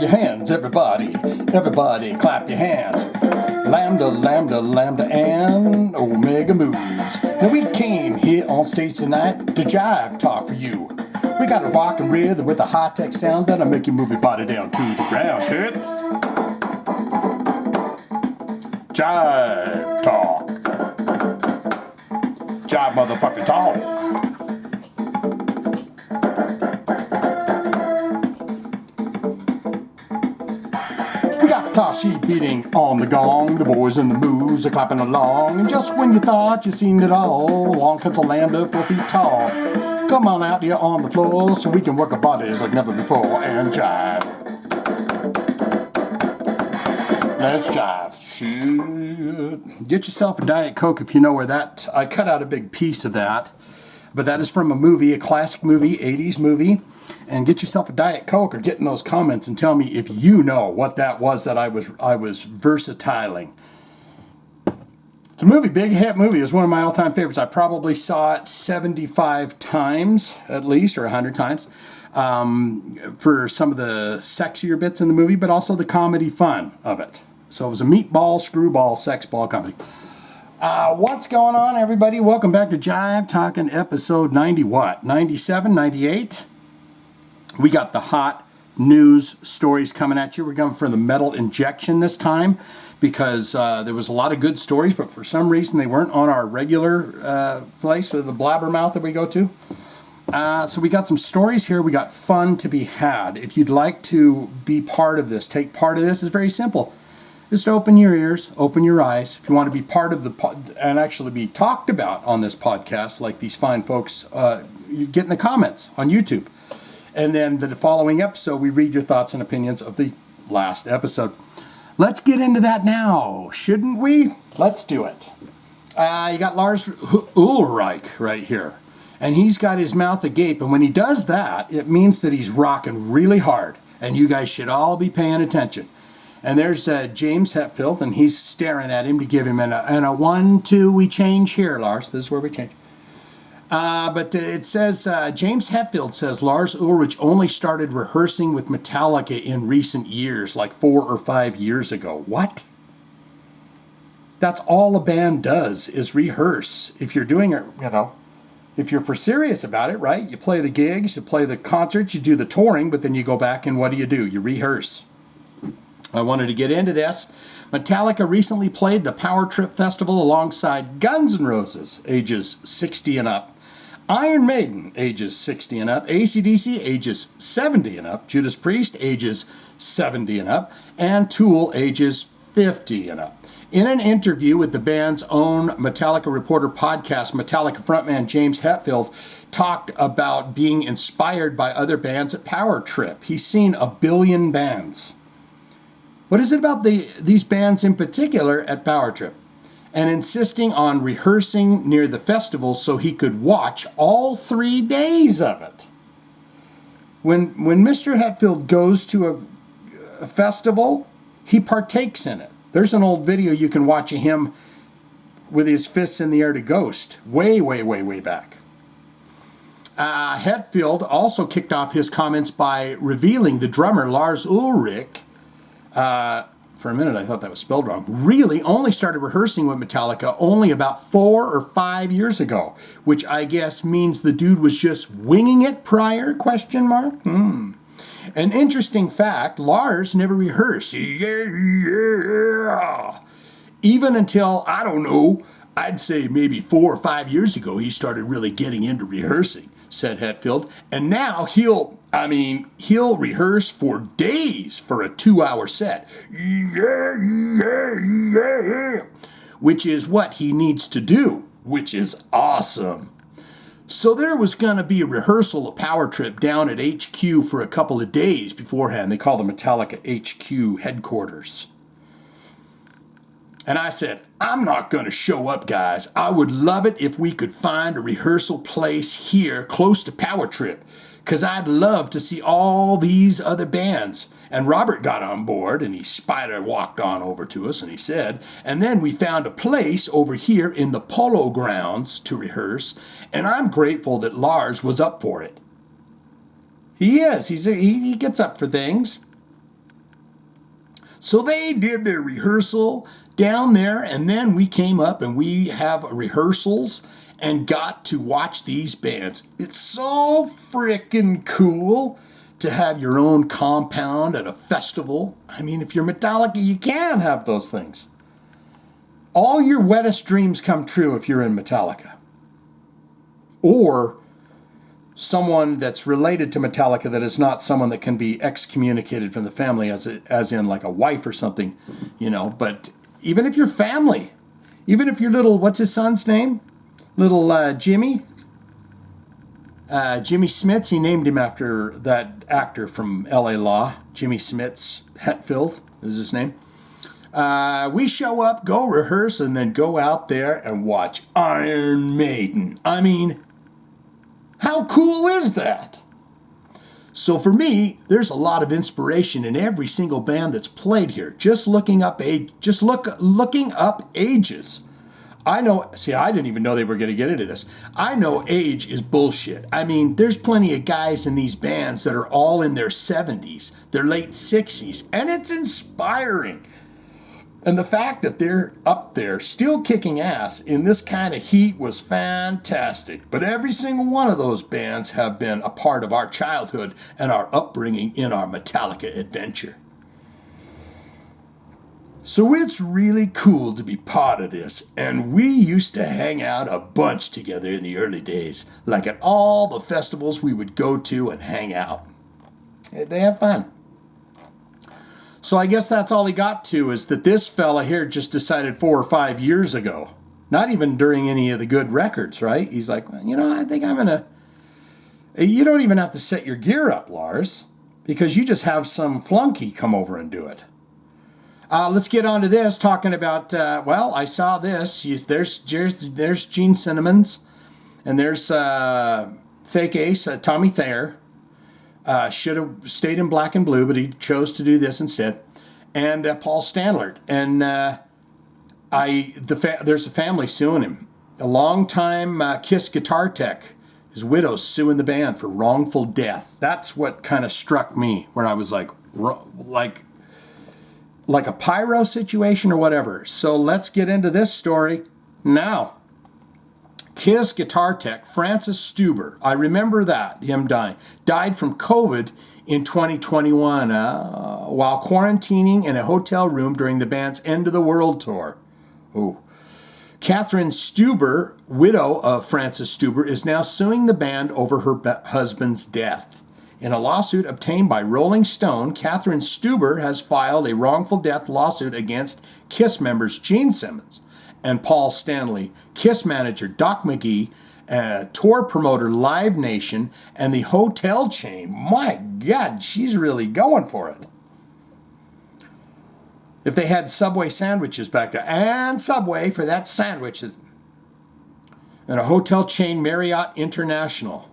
your hands, everybody. Everybody clap your hands. Lambda, lambda, lambda, and omega moves. Now we came here on stage tonight to jive talk for you. We got a rock and rhythm with a high-tech sound that'll make you move your body down to the ground. Shit. Jive talk. Jive motherfucking talk. Tashi beating on the gong, the boys in the moves are clapping along, and just when you thought you'd seen it all, along comes a lambda 4 feet tall. Come on out here on the floor so we can work our bodies like never before and jive. Let's jive. Shit. Get yourself a Diet Coke if you know where that, I cut out a big piece of that, but that is from a movie, a classic movie, 80s movie. And get yourself a Diet Coke or get in those comments and tell me if you know what that was that I was versatiling. It's a movie, big hit movie. It was one of my all-time favorites. I probably saw it 75 times at least, or 100 times, for some of the sexier bits in the movie, but also the comedy fun of it. So it was a meatball, screwball, sex ball comedy. What's going on, everybody? Welcome back to Jive Talkin' episode 90 what? 97, 98? We got the hot news stories coming at you. We're going for the metal injection this time because there was a lot of good stories, but for some reason they weren't on our regular place with the blabbermouth that we go to. So we got some stories here. We got fun to be had. If you'd like to be part of this, take part of this, it's very simple. Just open your ears, open your eyes. If you want to be part of the and actually be talked about on this podcast, like these fine folks, you get in the comments on YouTube. And then the following episode, we read your thoughts and opinions of the last episode. Let's get into that now, shouldn't we? Let's do it. You got Lars Ulrich right here. And he's got his mouth agape. And when he does that, it means that he's rocking really hard. And you guys should all be paying attention. And there's James Hetfield, and he's staring at him to give him a 1, 2, we change here, Lars. This is where we change. But it says, James Hetfield says Lars Ulrich only started rehearsing with Metallica in recent years, like 4 or 5 years ago. What? That's all a band does, is rehearse. If you're doing it, if you're for serious about it, right? You play the gigs, you play the concerts, you do the touring, but then you go back and what do? You rehearse. I wanted to get into this. Metallica recently played the Power Trip Festival alongside Guns N' Roses, ages 60 and up. Iron Maiden, ages 60 and up. AC/DC, ages 70 and up. Judas Priest, ages 70 and up. And Tool, ages 50 and up. In an interview with the band's own Metallica Reporter podcast, Metallica frontman James Hetfield talked about being inspired by other bands at Power Trip. He's seen a billion bands. What is it about these bands in particular at Power Trip? And insisting on rehearsing near the festival so he could watch all 3 days of it. When Mr. Hetfield goes to a festival, he partakes in it. There's an old video you can watch of him with his fists in the air to Ghost, way, way, way, way back. Hetfield also kicked off his comments by revealing the drummer Lars Ulrich, for a minute I thought that was spelled wrong, really only started rehearsing with Metallica only about 4 or 5 years ago, which I guess means the dude was just winging it prior, ? An interesting fact, Lars never rehearsed. Yeah. Even until, I don't know, I'd say maybe 4 or 5 years ago, he started really getting into rehearsing, said Hetfield. And now he'll rehearse for days for a 2-hour set. Which is what he needs to do, which is awesome. So there was going to be a rehearsal of Power Trip down at HQ for a couple of days beforehand. They call the Metallica HQ headquarters. And I said, I'm not going to show up, guys. I would love it if we could find a rehearsal place here close to Power Trip, because I'd love to see all these other bands. And Robert got on board, and he spider-walked on over to us, and he said, and then we found a place over here in the Polo Grounds to rehearse, and I'm grateful that Lars was up for it. He is. He gets up for things. So they did their rehearsal down there, and then we came up and we have rehearsals and got to watch these bands. It's so freaking cool to have your own compound at a festival. I mean, if you're Metallica, you can have those things. All your wettest dreams come true if you're in Metallica. Or someone that's related to Metallica that is not someone that can be excommunicated from the family, as in like a wife or something, you know. But even if you're family, even if you're little, what's his son's name? Little Jimmy Smits, he named him after that actor from L.A. Law. Jimmy Smits Hetfield is his name. We show up, go rehearse, and then go out there and watch Iron Maiden. I mean, how cool is that? So for me, there's a lot of inspiration in every single band that's played here. Just looking up ages. I know, see, I didn't even know they were going to get into this. I know age is bullshit. I mean, there's plenty of guys in these bands that are all in their 70s, their late 60s, and it's inspiring. And the fact that they're up there still kicking ass in this kind of heat was fantastic. But every single one of those bands have been a part of our childhood and our upbringing in our Metallica adventure. So it's really cool to be part of this. And we used to hang out a bunch together in the early days. Like at all the festivals we would go to and hang out. They have fun. So I guess that's all he got to, is that this fella here just decided 4 or 5 years ago, not even during any of the good records, right? He's like, you know, I think I'm going to... You don't even have to set your gear up, Lars, because you just have some flunky come over and do it. Let's get on to this, talking about, well, I saw this. There's Gene Simmons, and there's Fake Ace, Tommy Thayer. Should have stayed in Black and Blue, but he chose to do this instead. And Paul Stanley. And there's a family suing him. A longtime Kiss guitar tech. His widow's suing the band for wrongful death. That's what kind of struck me, where I was like a pyro situation or whatever. So let's get into this story now. Kiss guitar tech Francis Stuber, I remember that, him dying. Died from COVID in 2021 while quarantining in a hotel room during the band's End of the World tour. Ooh. Catherine Stuber, widow of Francis Stuber, is now suing the band over her husband's death. In a lawsuit obtained by Rolling Stone, Catherine Stuber has filed a wrongful death lawsuit against Kiss members Gene Simmons and Paul Stanley, Kiss manager Doc McGee, tour promoter Live Nation, and the hotel chain. My God, she's really going for it. If they had Subway sandwiches back there, and Subway for that sandwich, and a hotel chain, Marriott International.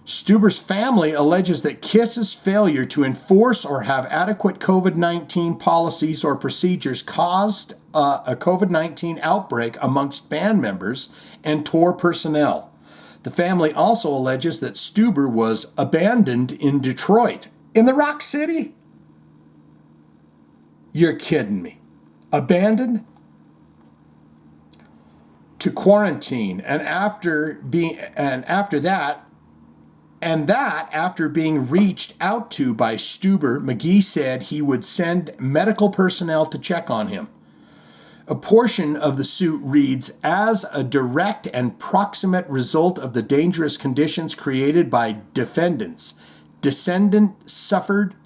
Stuber's family alleges that Kiss's failure to enforce or have adequate COVID-19 policies or procedures caused a COVID-19 outbreak amongst band members and tour personnel. The family also alleges that Stuber was abandoned in Detroit. In the Rock City? You're kidding me. Abandoned? To quarantine. And after being reached out to by Stuber, McGee said he would send medical personnel to check on him. A portion of the suit reads, as a direct and proximate result of the dangerous conditions created by defendants, decedent suffered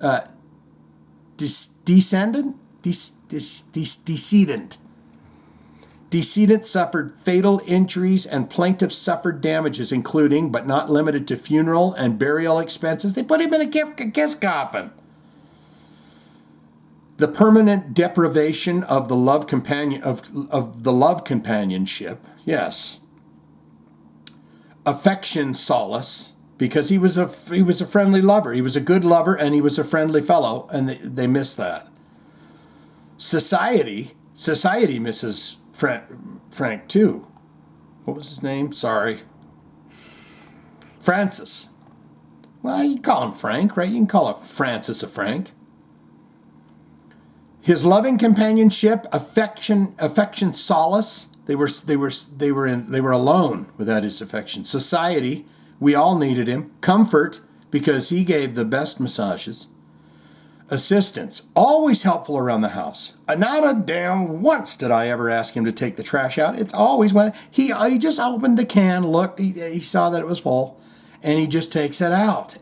fatal injuries and plaintiff suffered damages, including, but not limited to, funeral and burial expenses. They put him in a kiss coffin. The permanent deprivation of the love companionship, yes. Affection solace, because he was a friendly lover. He was a good lover and he was a friendly fellow, and they miss that. Society misses Frank too. What was his name? Sorry. Francis. Well, you can call him Frank, right? You can call it Francis a Frank. His loving companionship, affection, solace. They were alone without his affection. Society, we all needed him. Comfort, because he gave the best massages. Assistance, always helpful around the house. Not a damn once did I ever ask him to take the trash out. It's always when he just opened the can, looked, he saw that it was full, and he just takes it out.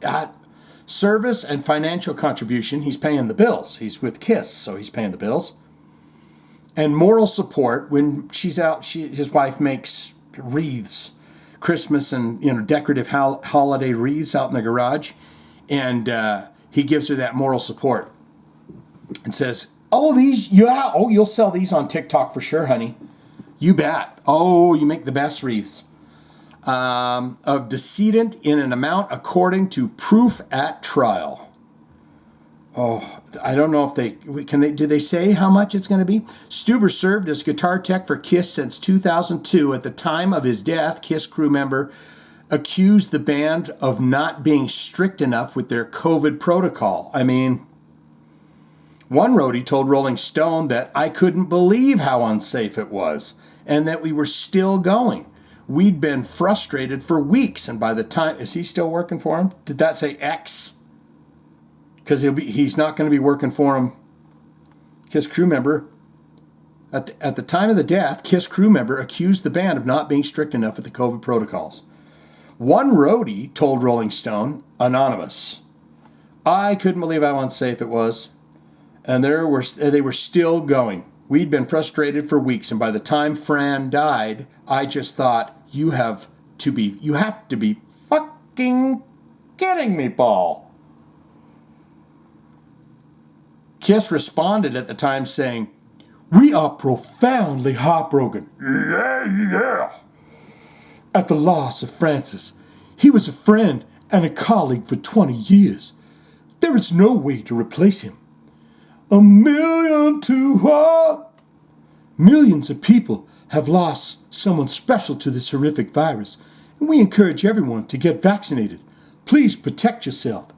Service and financial contribution, he's paying the bills. He's with KISS, so he's paying the bills. And moral support, when she's out, his wife makes wreaths, Christmas and decorative holiday wreaths out in the garage, and he gives her that moral support and says, you'll sell these on TikTok for sure, honey. You bet. Oh, you make the best wreaths. Of decedent in an amount according to proof at trial. Oh, I don't know if do they say how much it's going to be? Stuber served as guitar tech for KISS since 2002. At the time of his death, KISS crew member accused the band of not being strict enough with their COVID protocol. I mean, one roadie told Rolling Stone that I couldn't believe how unsafe it was and that we were still going. We'd been frustrated for weeks, and by the time, is he still working for him? Did that say X? Because he's not going to be working for him. KISS crew member, at the time of the death, KISS crew member accused the band of not being strict enough with the COVID protocols. One roadie told Rolling Stone, anonymous, I couldn't believe how unsafe it was, and they were still going. We'd been frustrated for weeks, and by the time Fran died, I just thought, you have to be fucking kidding me, Paul. KISS responded at the time saying, we are profoundly heartbroken. Yeah. At the loss of Francis. He was a friend and a colleague for 20 years. There is no way to replace him. A million to one. Millions of people have lost someone special to this horrific virus, and we encourage everyone to get vaccinated. Please protect yourself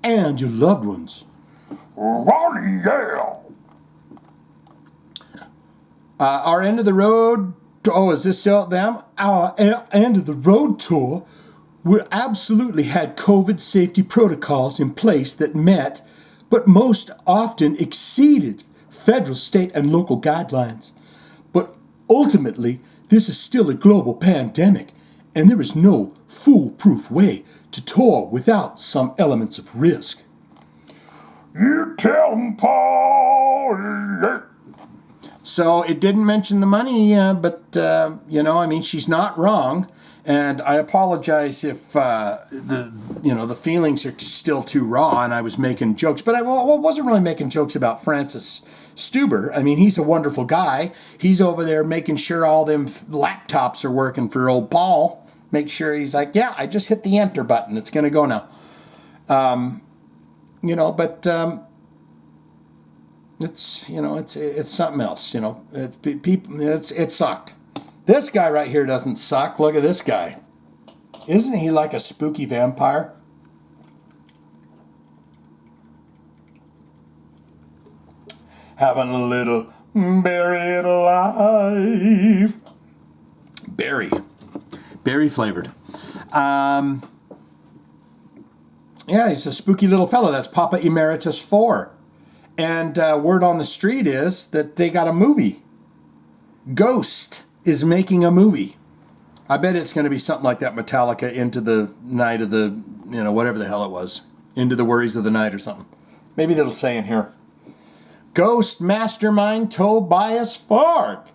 and your loved ones. Yeah. Our end of the road. Oh, is this still them? Our end of the road tour, we absolutely had COVID safety protocols in place that met, but most often exceeded federal, state, and local guidelines. But ultimately, this is still a global pandemic, and there is no foolproof way to tour without some elements of risk. You tell them, Paul. So it didn't mention the money, but, she's not wrong. And I apologize if the feelings are still too raw and I was making jokes. But I wasn't really making jokes about Francis Stuber. I mean, he's a wonderful guy. He's over there making sure all them laptops are working for old Paul. Make sure he's like, yeah, I just hit the enter button. It's going to go now. It's something else. It sucked. This guy right here doesn't suck. Look at this guy. Isn't he like a spooky vampire? Having a little buried alive. Berry flavored. Yeah, he's a spooky little fellow. That's Papa Emeritus 4. And word on the street is that they got a movie. Ghost is making a movie. I bet it's going to be something like that Metallica Into the Night of the, whatever the hell it was. Into the Worries of the Night or something. Maybe that'll say in here. Ghost mastermind Tobias Fark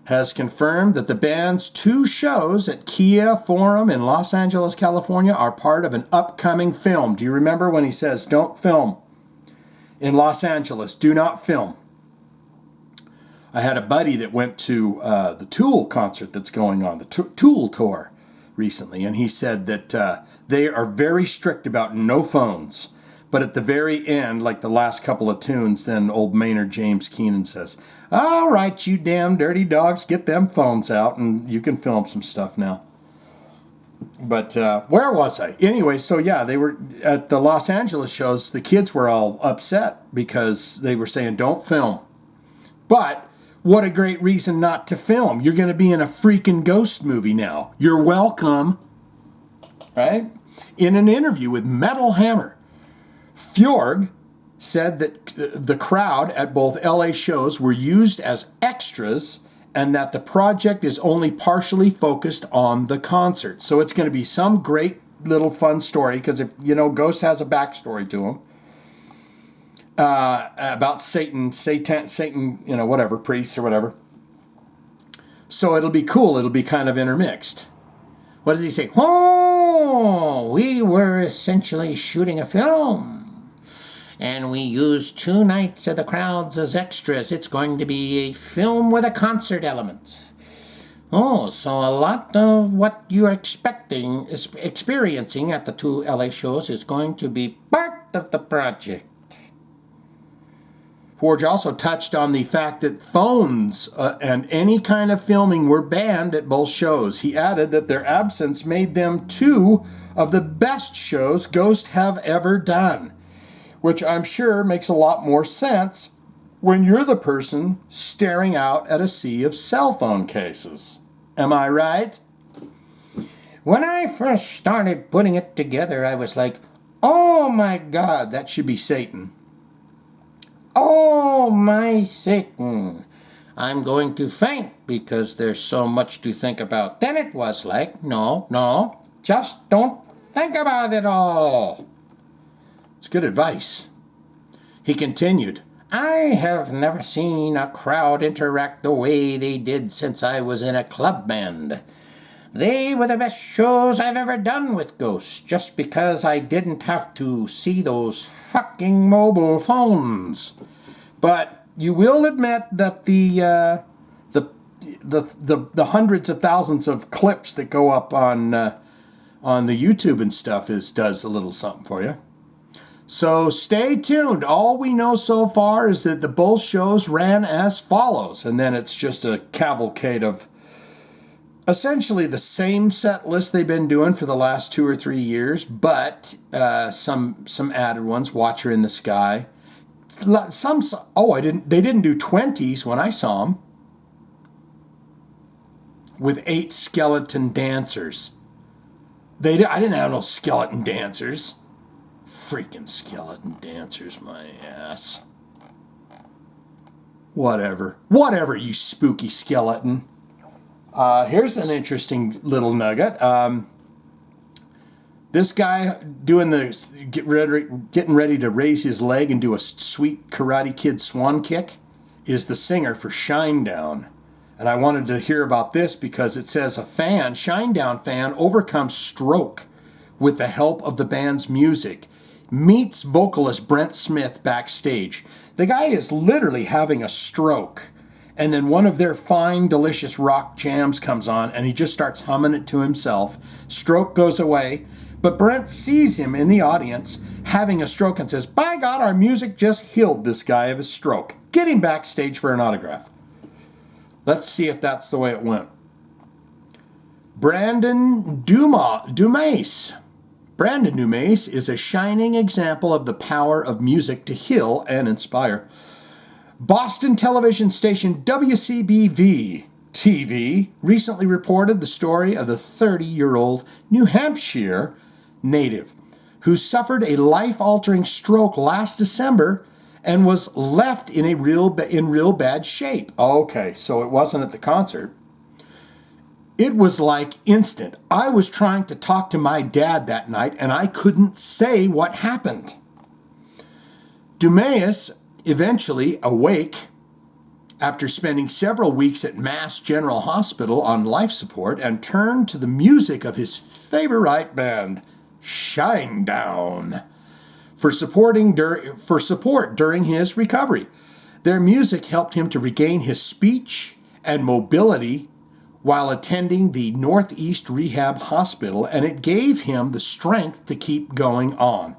has confirmed that the band's 2 shows at Kia Forum in Los Angeles, California are part of an upcoming film. Do you remember when he says, don't film? In Los Angeles, do not film. I had a buddy that went to the Tool concert that's going on, the Tool tour recently, and he said that they are very strict about no phones. But at the very end, like the last couple of tunes, then old Maynard James Keenan says, all right, you damn dirty dogs, get them phones out and you can film some stuff now. But where was I? Anyway, so yeah, they were at the Los Angeles shows. The kids were all upset because they were saying, don't film. But what a great reason not to film. You're going to be in a freaking ghost movie now. You're welcome. Right? In an interview with Metal Hammer, Fjord said that the crowd at both LA shows were used as extras and that the project is only partially focused on the concert. So it's going to be some great little fun story, because if you know, Ghost has a backstory to him about Satan, you know, whatever, priests or whatever. So it'll be cool. It'll be kind of intermixed. What does he say? Oh, we were essentially shooting a film. And we used 2 nights of the crowds as extras. It's going to be a film with a concert element. Oh, so a lot of what you're experiencing at the 2 LA shows is going to be part of the project. Forge also touched on the fact that phones and any kind of filming were banned at both shows. He added that their absence made them 2 of the best shows Ghost have ever done, which I'm sure makes a lot more sense when you're the person staring out at a sea of cell phone cases. Am I right? When I first started putting it together, I was like, oh my God, that should be Satan. Oh my Satan, I'm going to faint because there's so much to think about. Then it was like, no, just don't think about it all. It's good advice. He continued, I have never seen a crowd interact the way they did since I was in a club band. They were the best shows I've ever done with Ghosts, just because I didn't have to see those fucking mobile phones. But you will admit that the hundreds of thousands of clips that go up on the YouTube and stuff does a little something for you. So stay tuned. All we know so far is that the both shows ran as follows, and then it's just a cavalcade of essentially the same set list they've been doing for the last 2 or 3 years, but some added ones. Watcher in the Sky. They didn't do 20s when I saw them with 8 skeleton dancers. I didn't have no skeleton dancers. Freaking skeleton dancers, my ass. Whatever, you spooky skeleton. Here's an interesting little nugget. This guy doing getting ready to raise his leg and do a sweet Karate Kid swan kick is the singer for Shinedown. And I wanted to hear about this because it says a Shinedown fan overcomes stroke with the help of the band's music. Meets vocalist Brent Smith backstage. The guy is literally having a stroke. And then one of their fine, delicious rock jams comes on and he just starts humming it to himself. Stroke goes away. But Brent sees him in the audience having a stroke and says, by God, our music just healed this guy of his stroke. Get him backstage for an autograph. Let's see if that's the way it went. Brandon Dumas. Brandon Dumas is a shining example of the power of music to heal and inspire. Boston television station WCBV TV recently reported the story of the 30-year-old New Hampshire native who suffered a life-altering stroke last December and was left in real bad shape. Okay, so it wasn't at the concert. It was like instant. I was trying to talk to my dad that night and I couldn't say what happened. Dumas eventually awake after spending several weeks at Mass General Hospital on life support and turned to the music of his favorite band, Shinedown, for support during his recovery. Their music helped him to regain his speech and mobility while attending the Northeast Rehab Hospital, and it gave him the strength to keep going on.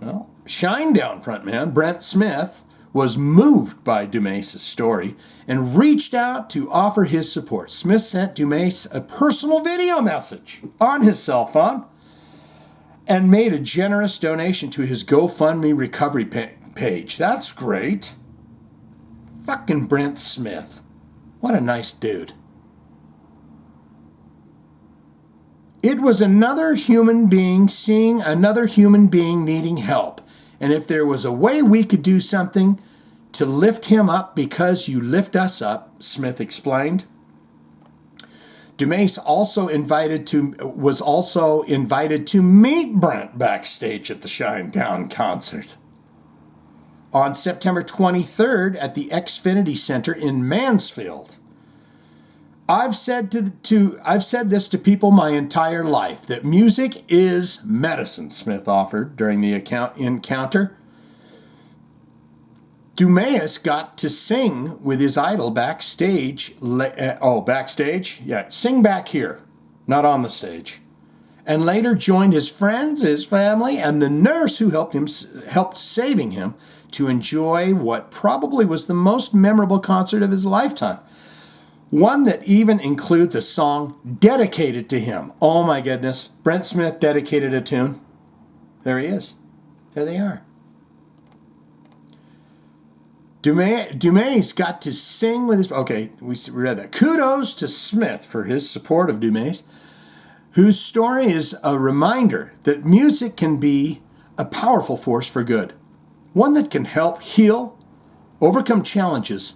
Well, Shinedown frontman Brent Smith was moved by Dumas' story and reached out to offer his support. Smith sent Dumas a personal video message on his cell phone and made a generous donation to his GoFundMe recovery page. That's great. Fucking Brent Smith. What a nice dude. It was another human being seeing another human being needing help. And if there was a way we could do something to lift him up because you lift us up, Smith explained. Dumas was also invited to meet Brent backstage at the Shinedown concert. On September 23rd at the Xfinity Center in Mansfield. I've said this to people my entire life, that music is medicine, Smith offered during the encounter. Dumas got to sing with his idol backstage. Backstage? Yeah, sing back here, not on the stage. And later joined his friends, his family, and the nurse who helped saving him to enjoy what probably was the most memorable concert of his lifetime. One that even includes a song dedicated to him. Oh my goodness. Brent Smith dedicated a tune. There he is. There they are. Dumas got to sing with his... Okay, we read that. Kudos to Smith for his support of Dumas, whose story is a reminder that music can be a powerful force for good. One that can help heal, overcome challenges,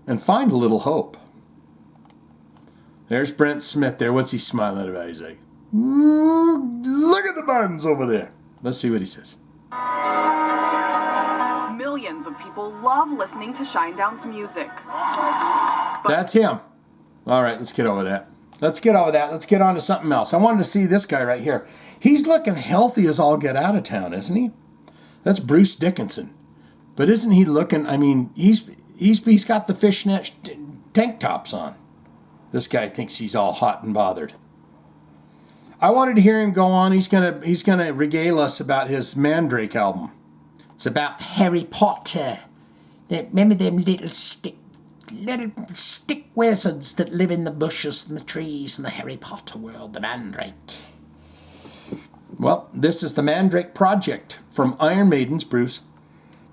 and find a little hope. There's Brent Smith there. What's he smiling about? He's like, look at the buttons over there. Let's see what he says. Millions of people love listening to Shinedown's music. That's him. All right, let's get over that. Let's get on to something else. I wanted to see this guy right here. He's looking healthy as all get out of town, isn't he? That's Bruce Dickinson. But isn't he looking, I mean, he's got the fishnet tank tops on. This guy thinks he's all hot and bothered. I wanted to hear him go on. He's gonna regale us about his Mandrake album. It's about Harry Potter. Remember them little stick wizards that live in the bushes and the trees in the Harry Potter world, the Mandrake. Well, this is the Mandrake Project from Iron Maiden's Bruce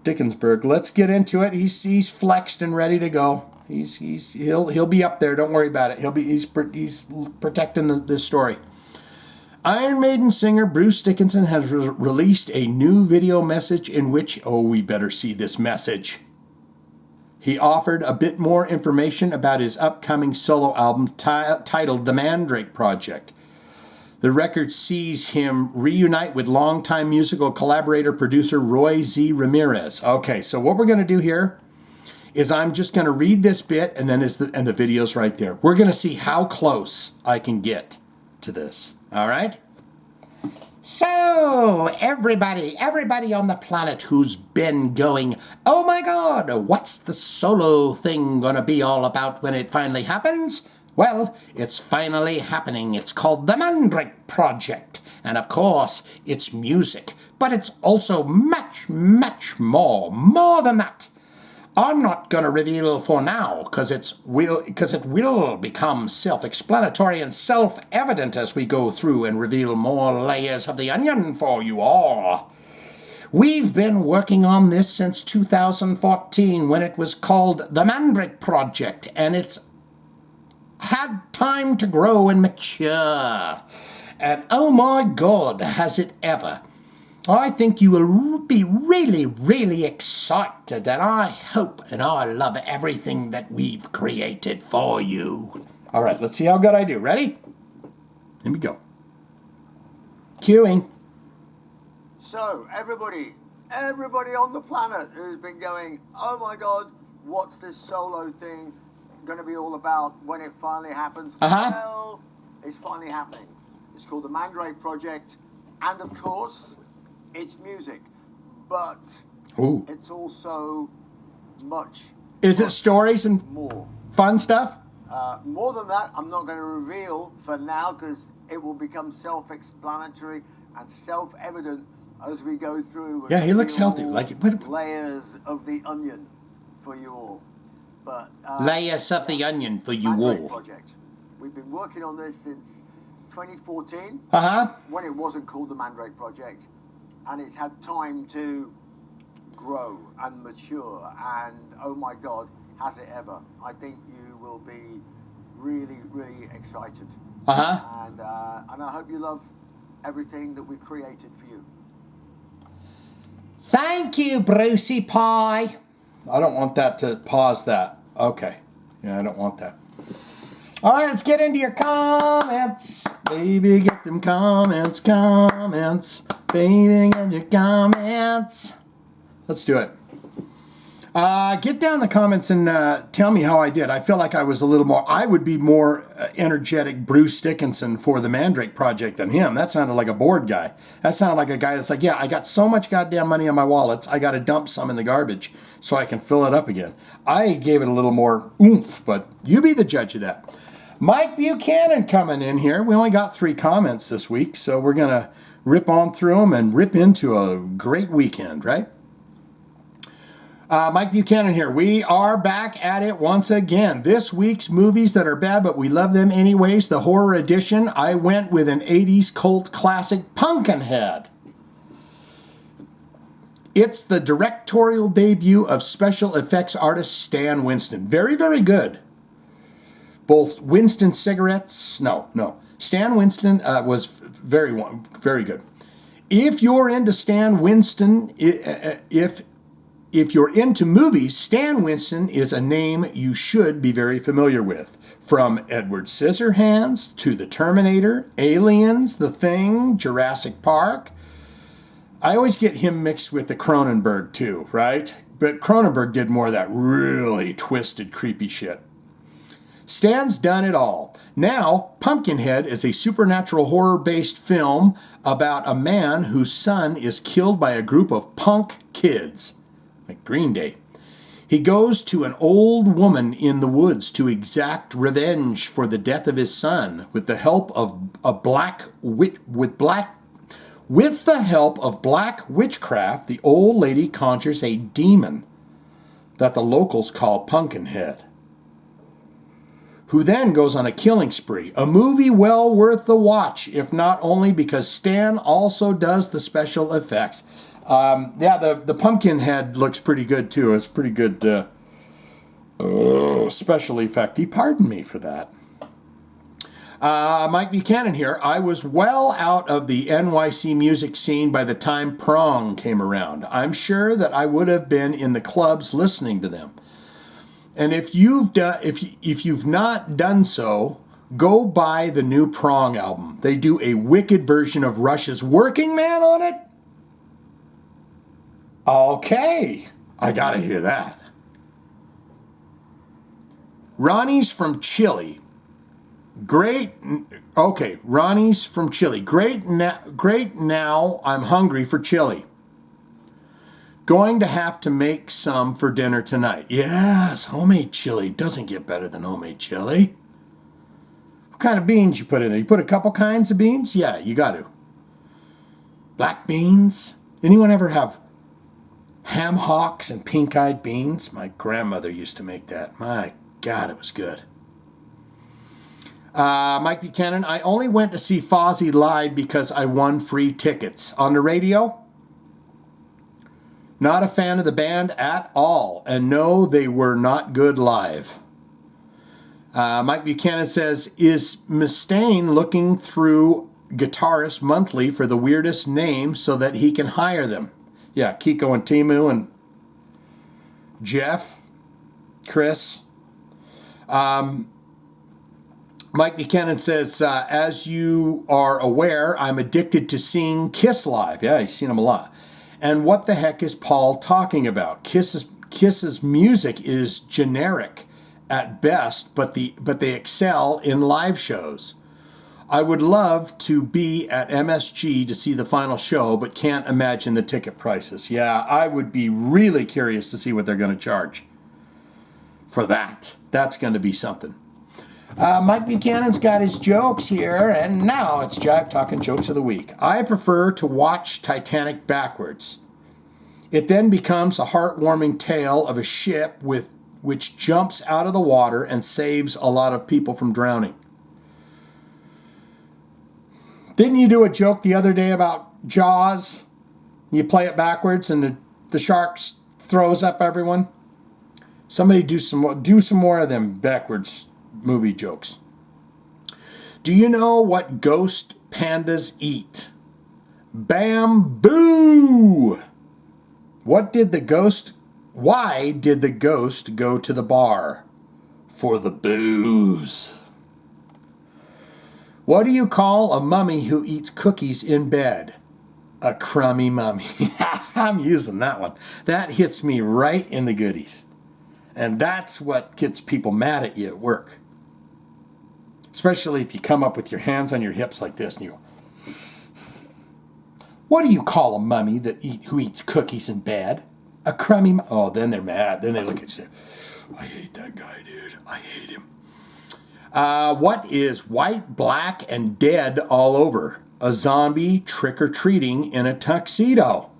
Dickinson's. Let's get into it. He's flexed and ready to go. He'll be up there. Don't worry about it. He's protecting this story. Iron Maiden singer Bruce Dickinson has released a new video message in which, we better see this message. He offered a bit more information about his upcoming solo album titled The Mandrake Project. The record sees him reunite with longtime musical collaborator producer Roy Z. Ramirez. Okay, so what we're going to do here is I'm just going to read this bit, and then the video's right there. We're going to see how close I can get to this. All right? So, everybody on the planet who's been going, oh my God, what's the solo thing going to be all about when it finally happens? Well, it's finally happening. It's called the Mandrake Project. And of course, it's music. But it's also much, much more than that. I'm not going to reveal for now, because it will become self-explanatory and self-evident as we go through and reveal more layers of the onion for you all. We've been working on this since 2014 when it was called the Mandrake Project, and it's had time to grow and mature. And oh my God, has it ever. I think you will be really, really excited, and I hope and I love everything that we've created for you. All right, let's see how good I do. Ready? Here we go. Cueing. So, everybody on the planet who's been going, oh my God, what's this solo thing going to be all about when it finally happens? Well, it's finally happening. It's called the Mandrake Project, and of course, it's music, but it's also much. Is it stories and more fun stuff? More than that, I'm not going to reveal for now because it will become self-explanatory and self-evident as we go through. Yeah, he looks healthy. peel Like what? layers of the onion for you all. But Layers of the onion for you Mandrake all. Project. We've been working on this since 2014, Uh-huh. when it wasn't called the Mandrake Project, and it's had time to grow and mature. And oh my God, has it ever? I think you will be really, really excited. Uh-huh. And I hope you love everything that we've created for you. Thank you, Brucey Pie. I don't want that to pause that. Okay. Yeah, I don't want that. All right, let's get into your comments. Baby, get them comments. Baby, get your comments. Let's do it. Get down in the comments and tell me how I did. I feel like I would be more energetic Bruce Dickinson for the Mandrake Project than him. That sounded like a bored guy. That sounded like a guy that's like, yeah, I got so much goddamn money in my wallets, I got to dump some in the garbage so I can fill it up again. I gave it a little more oomph, but you be the judge of that. Mike Buchanan coming in here. We only got 3 comments this week, so we're going to rip on through them and rip into a great weekend, right? Mike Buchanan here. We are back at it once again. This week's movies that are bad, but we love them anyways. The horror edition. I went with an 80s cult classic, Pumpkinhead. It's the directorial debut of special effects artist Stan Winston. Very, very good. Both Winston cigarettes. No. Stan Winston was very good. If you're into Stan Winston, if you're into movies, Stan Winston is a name you should be very familiar with. From Edward Scissorhands to The Terminator, Aliens, The Thing, Jurassic Park. I always get him mixed with the Cronenberg too, right? But Cronenberg did more of that really twisted, creepy shit. Stan's done it all. Now, Pumpkinhead is a supernatural horror-based film about a man whose son is killed by a group of punk kids. Like Green Day. He goes to an old woman in the woods to exact revenge for the death of his son with the help of black witchcraft. The old lady conjures a demon that the locals call Pumpkinhead, who then goes on a killing spree. A movie well worth the watch, if not only because Stan also does the special effects. The Pumpkinhead looks pretty good, too. It's pretty good special effect. Pardon me for that. Mike Buchanan here. I was well out of the NYC music scene by the time Prong came around. I'm sure that I would have been in the clubs listening to them. And if you've not done so, go buy the new Prong album. They do a wicked version of Rush's Working Man on it. Okay, I gotta hear that. Ronnie's from Chile. Ronnie's from Chile. Great now, I'm hungry for chili. Going to have to make some for dinner tonight. Yes, homemade chili doesn't get better than homemade chili. What kind of beans you put in there? You put a couple kinds of beans? Yeah, you got to. Black beans? Anyone ever have ham hocks and pink-eyed beans? My grandmother used to make that. My God, it was good. Mike Buchanan, I only went to see Fozzy live because I won free tickets. On the radio? Not a fan of the band at all. And no, they were not good live. Mike Buchanan says, is Mustaine looking through Guitarist Monthly for the weirdest names so that he can hire them? Yeah, Kiko and Timu and Jeff, Chris. Mike Buchanan says, as you are aware, I'm addicted to seeing Kiss live. Yeah, he's seen them a lot. And what the heck is Paul talking about? Kiss's music is generic at best, but they excel in live shows. I would love to be at MSG to see the final show, but can't imagine the ticket prices. Yeah, I would be really curious to see what they're going to charge for that. That's going to be something. Mike Buchanan's got his jokes here, and now it's Jive Talkin' Jokes of the Week. I prefer to watch Titanic backwards. It then becomes a heartwarming tale of a ship which jumps out of the water and saves a lot of people from drowning. Didn't you do a joke the other day about Jaws? You play it backwards and the shark throws up everyone? Somebody do some more of them backwards movie jokes. Do you know what ghost pandas eat? Bamboo! Why did the ghost go to the bar? For the booze. What do you call a mummy who eats cookies in bed? A crummy mummy. I'm using that one. That hits me right in the goodies. And that's what gets people mad at you at work. Especially if you come up with your hands on your hips like this and you go, what do you call a mummy who eats cookies in bed? A crummy Oh, then they're mad. Then they look at you. I hate that guy, dude. I hate him. What is white, black, and dead all over? A zombie trick-or-treating in a tuxedo.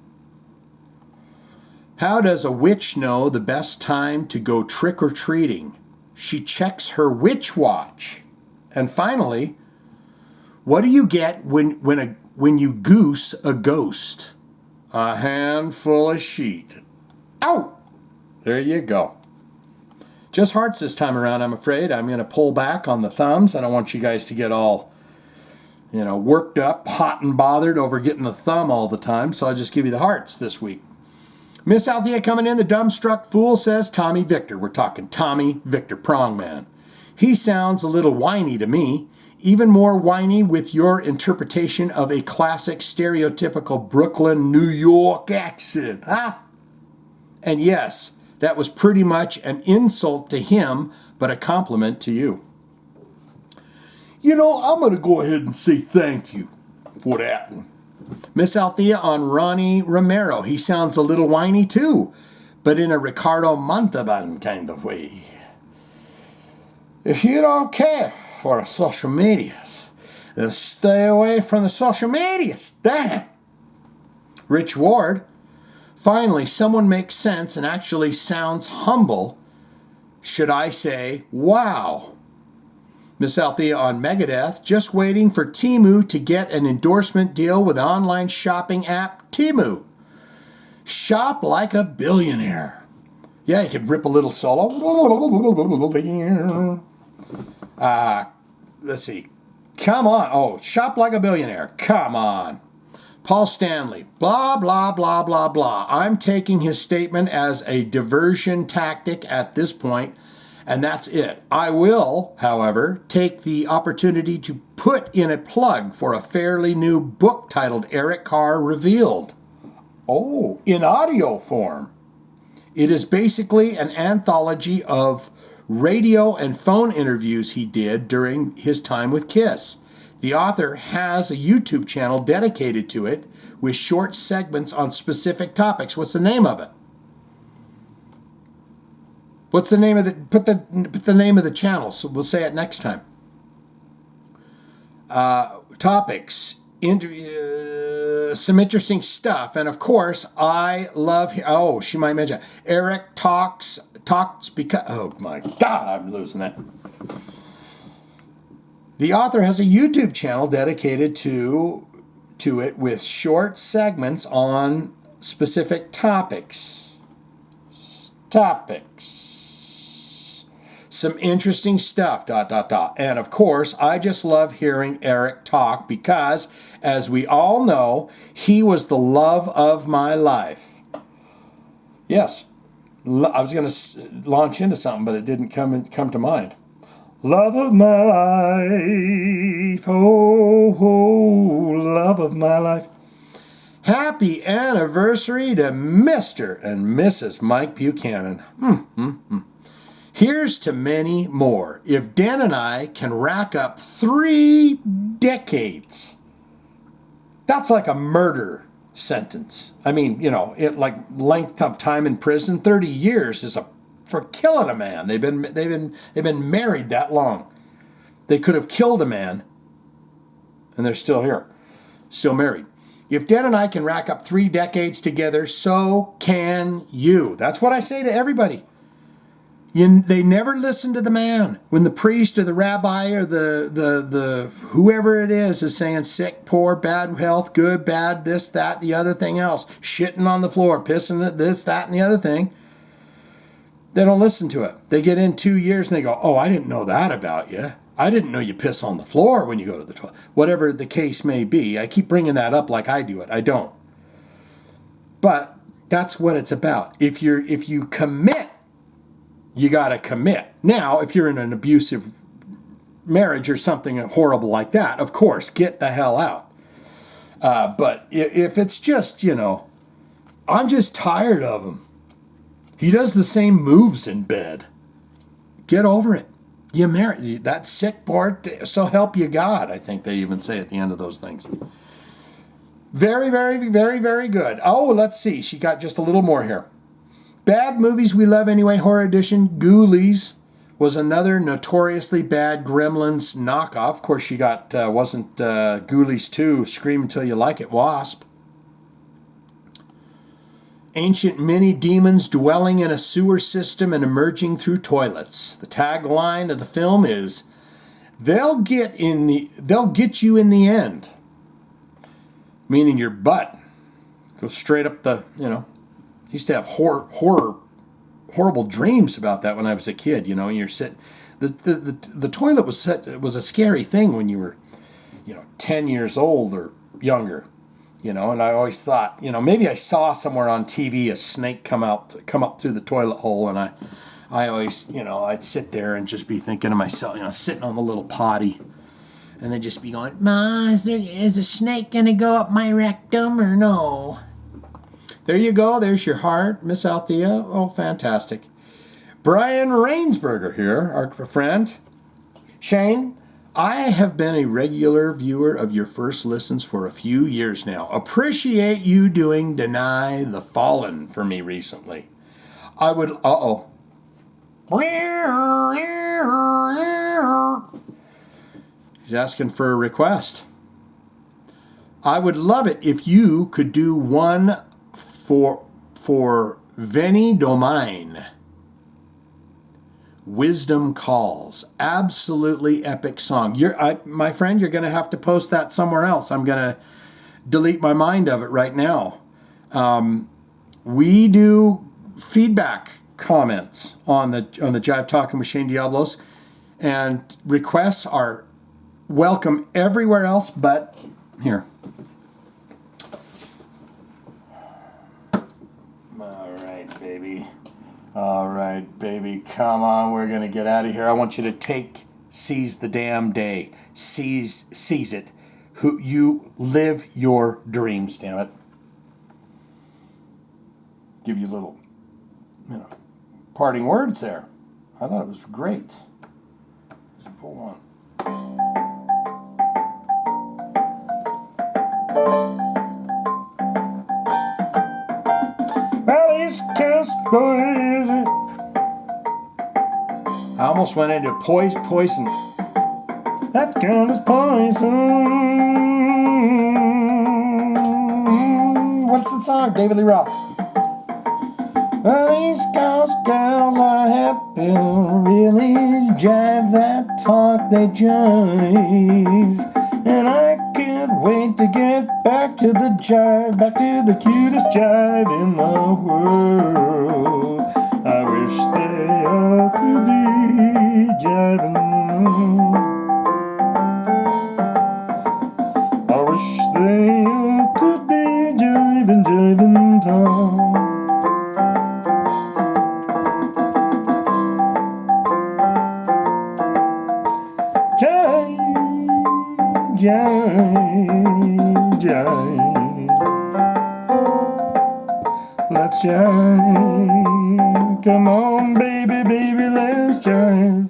How does a witch know the best time to go trick-or-treating? She checks her witch watch. And finally, what do you get when you goose a ghost? A handful of sheet. Ow! There you go. Just hearts this time around, I'm afraid. I'm going to pull back on the thumbs. I don't want you guys to get all, worked up, hot and bothered over getting the thumb all the time. So I'll just give you the hearts this week. Miss Althea coming in. The dumbstruck fool says Tommy Victor. We're talking Tommy Victor, Prongman. He sounds a little whiny to me. Even more whiny with your interpretation of a classic stereotypical Brooklyn, New York accent. Huh? And yes, that was pretty much an insult to him, but a compliment to you. I'm going to go ahead and say thank you for that one. Miss Althea on Ronnie Romero. He sounds a little whiny too, but in a Ricardo Montalban kind of way. If you don't care for the social medias, then stay away from the social medias. Damn. Rich Ward. Finally, someone makes sense and actually sounds humble. Should I say, wow? Miss Althea on Megadeth, just waiting for Temu to get an endorsement deal with the online shopping app Temu. Shop like a billionaire. Yeah, you could rip a little solo. Let's see. Come on. Oh, shop like a billionaire. Come on. Paul Stanley, blah, blah, blah, blah, blah. I'm taking his statement as a diversion tactic at this point, and that's it. I will, however, take the opportunity to put in a plug for a fairly new book titled Eric Carr Revealed. Oh, in audio form. It is basically an anthology of radio and phone interviews he did during his time with Kiss. The author has a YouTube channel dedicated to it with short segments on specific topics. What's the name of it? What's the name of put the name of the channel, so we'll say it next time. Topics, some interesting stuff, and of course, I love. Oh, she might mention Eric talks because. Oh my God, I'm losing it. The author has a YouTube channel dedicated to it with short segments on specific topics. Some interesting stuff, ... And of course, I just love hearing Eric talk because, as we all know, he was the love of my life. Yes, I was going to launch into something, but it didn't come to mind. Love of my life, oh, love of my life. Happy anniversary to Mr. and Mrs. Mike Buchanan. Here's to many more. If Dan and I can rack up 3 decades, that's like a murder sentence. I mean, it like length of time in prison. 30 years is for killing a man. They've been married that long. They could have killed a man, and they're still here, still married. If Dad and I can rack up 3 decades together, so can you. That's what I say to everybody. They never listen to the man. When the priest or the rabbi or the whoever it is saying sick, poor, bad health, good, bad, this, that, the other thing else, shitting on the floor, pissing at this, that, and the other thing, they don't listen to it. They get in 2 years and they go, oh, I didn't know that about you. I didn't know you piss on the floor when you go to the toilet. Whatever the case may be. I keep bringing that up like I do it. I don't. But that's what it's about. If you commit, you got to commit. Now, if you're in an abusive marriage or something horrible like that, of course, get the hell out. But if it's just, I'm just tired of him. He does the same moves in bed. Get over it. You married that sick part, so help you God, I think they even say at the end of those things. Very, very, very, very good. Oh, let's see. She got just a little more here. Bad Movies We Love Anyway, Horror Edition. Ghoulies was another notoriously bad Gremlins knockoff. Of course, she got, wasn't Ghoulies 2, Scream Until You Like It, Wasp. Ancient mini demons dwelling in a sewer system and emerging through toilets. The tagline of the film is, they'll get you in the end. Meaning your butt. Go straight up the, I used to have horrible dreams about that when I was a kid, you're sitting, the toilet was a scary thing when you were, 10 years old or younger. And I always thought, maybe I saw somewhere on TV a snake come up through the toilet hole, and I always, I'd sit there and just be thinking to myself, sitting on the little potty, and they'd just be going, Ma, is a snake gonna go up my rectum or no? There you go. There's your heart, Miss Althea. Oh, fantastic. Brian Rainsberger here, our friend. Shane, I have been a regular viewer of your first listens for a few years now. Appreciate you doing Deny the Fallen for me recently. I would... He's asking for a request. I would love it if you could do one for Veni Domain. Wisdom Calls. Absolutely epic song. My friend, you're going to have to post that somewhere else. I'm going to delete my mind of it right now. We do feedback comments on the Jive Talkin with Shane Diablos, and requests are welcome everywhere else but here. All right, baby, come on, we're going to get out of here. I want you to seize the damn day. Seize it. You live your dreams, damn it. Give you little, parting words there. I thought it was great. So full on. Well, East Coast boys. I almost went into poison. That gun is poison. What's the song? David Lee Roth. Well, East Coast girls are happy, really jive that talk, they jive. And I can't wait to get back to the jive, back to the cutest jive in the world. I wish they all could be jiving. I wish they all could be jiving talk. Jive. Let's jive. Come on, baby, let's jive.